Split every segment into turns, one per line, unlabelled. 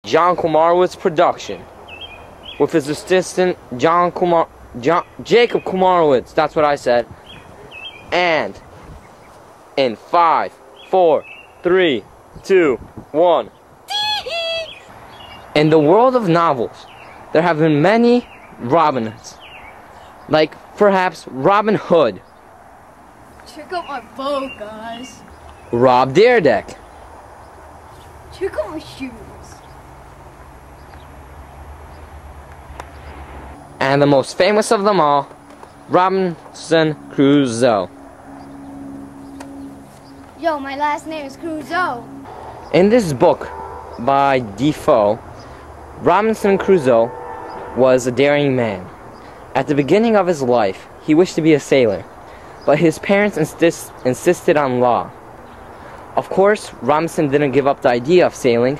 John Kumarowitz production, with his assistant Jacob Kumarowitz. That's what I said. And in 5, 4, 3, 2, 1. In the world of novels, there have been many Robin Hoods, like perhaps Robin Hood.
Check out my bow, guys.
Rob Dyrdek.
Check out my shoes.
And the most famous of them all, Robinson Crusoe.
Yo, my last name is Crusoe.
In this book by Defoe, Robinson Crusoe was a daring man. At the beginning of his life, he wished to be a sailor, but his parents insisted on law. Of course, Robinson didn't give up the idea of sailing,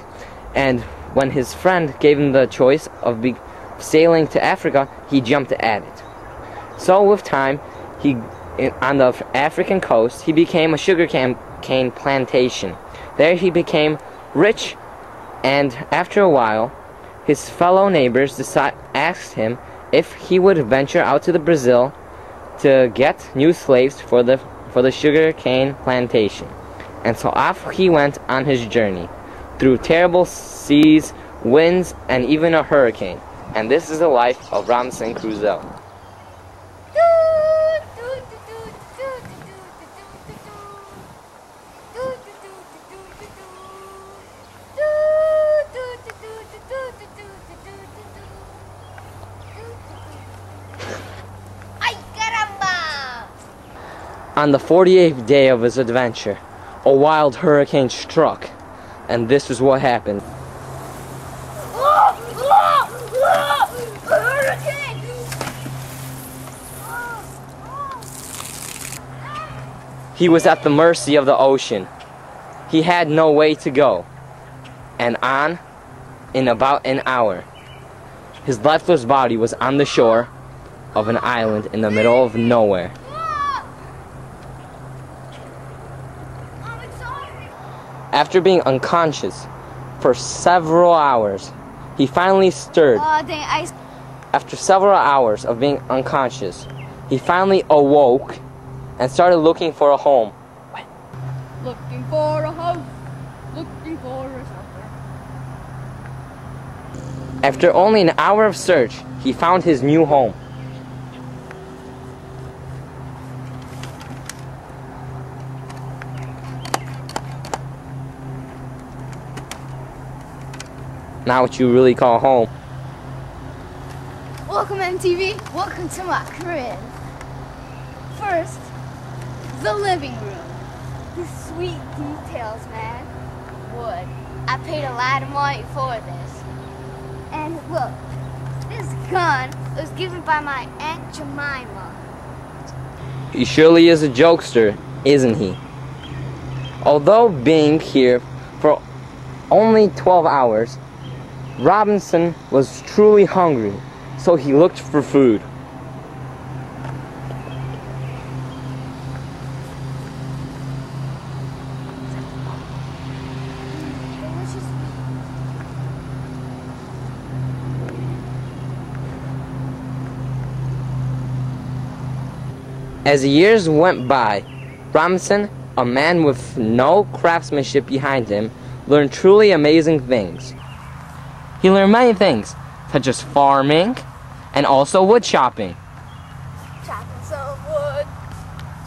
and when his friend gave him the choice of sailing to Africa, he jumped at it. So with time, on the African coast, he became a sugarcane plantation. There he became rich, and after a while, his fellow neighbors asked him if he would venture out to Brazil to get new slaves for the sugarcane plantation. And so off he went on his journey, through terrible seas, winds, and even a hurricane. And this is the life of Robinson Crusoe. On the 48th day of his adventure, a wild hurricane struck, and this is what happened.
Hurricane!
He was at the mercy of the ocean. He had no way to go. And in about an hour, his lifeless body was on the shore of an island in the middle of nowhere. After being unconscious for several hours, he finally stirred. After several hours of being unconscious, he finally awoke and started looking for a home.
Looking for a house, looking for a shelter.
After only an hour of search, he found his new home. Not what you really call home.
Welcome MTV, welcome to my crib. First, the living room. The sweet details, man. Wood. I paid a lot of money for this. And look, this gun was given by my Aunt Jemima.
He surely is a jokester, isn't he? Although being here for only 12 hours, Robinson was truly hungry, so he looked for food. As the years went by, Robinson, a man with no craftsmanship behind him, learned truly amazing things. He learned many things, such as farming and also wood chopping.
Chopping some wood,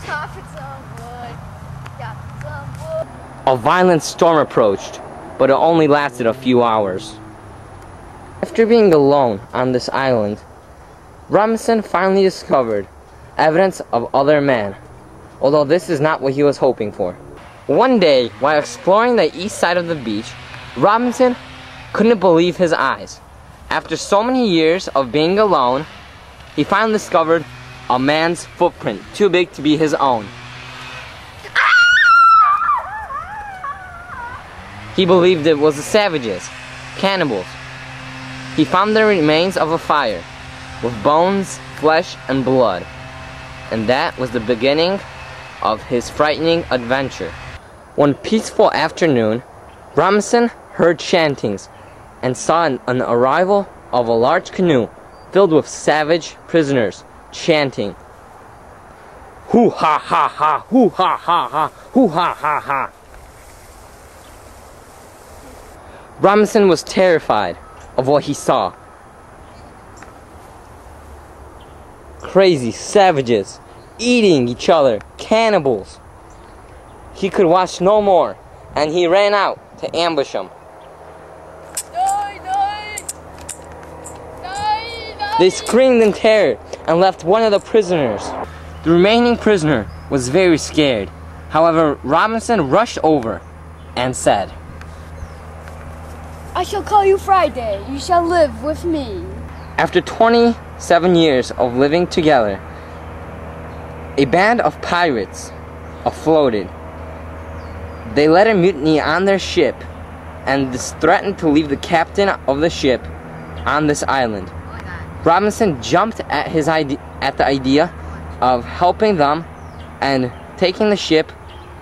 chopping some wood, chopping some wood.
A violent storm approached, but it only lasted a few hours. After being alone on this island, Robinson finally discovered evidence of other men, although this is not what he was hoping for. One day, while exploring the east side of the beach, Robinson couldn't believe his eyes. After so many years of being alone, he finally discovered a man's footprint too big to be his own. He believed it was the savages, cannibals. He found the remains of a fire, with bones, flesh, and blood. And that was the beginning of his frightening adventure. One peaceful afternoon, Robinson heard chantings and saw an arrival of a large canoe filled with savage prisoners, chanting, "Hoo ha ha ha, hoo ha ha ha, hoo ha ha ha." Robinson was terrified of what he saw. Crazy savages, eating each other, cannibals. He could watch no more, and he ran out to ambush them. They screamed in terror and left one of the prisoners. The remaining prisoner was very scared. However, Robinson rushed over and said,
"I shall call you Friday. You shall live with me."
After 27 years of living together, a band of pirates afloated. They led a mutiny on their ship and threatened to leave the captain of the ship on this island. Robinson jumped at the idea of helping them and taking the ship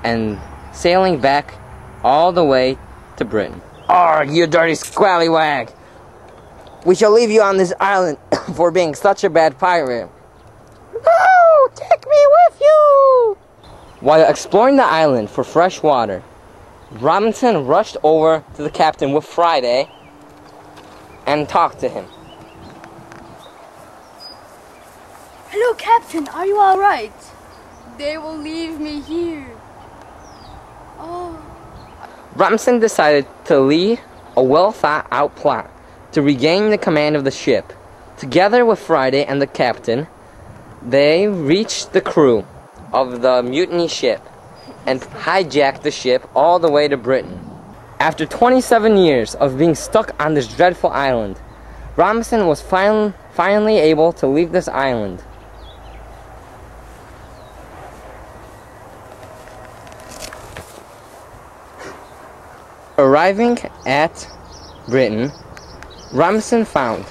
and sailing back all the way to Britain. "Arg, you dirty scallywag! We shall leave you on this island for being such a bad pirate." "No, take me with you!" While exploring the island for fresh water, Robinson rushed over to the captain with Friday and talked to him.
"Hello, Captain. Are you all right? They will leave me here." "Oh."
Robinson decided to lead a well-thought-out plot to regain the command of the ship. Together with Friday and the captain, they reached the crew of the mutiny ship and hijacked the ship all the way to Britain. After 27 years of being stuck on this dreadful island, Robinson was finally able to leave this island. Arriving at Britain, Robinson found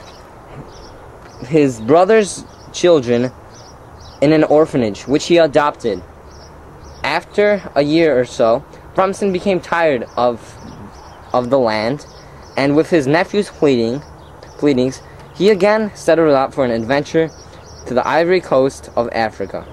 his brother's children in an orphanage, which he adopted. After a year or so, Robinson became tired of the land, and with his nephew's pleadings, he again set out for an adventure to the Ivory Coast of Africa.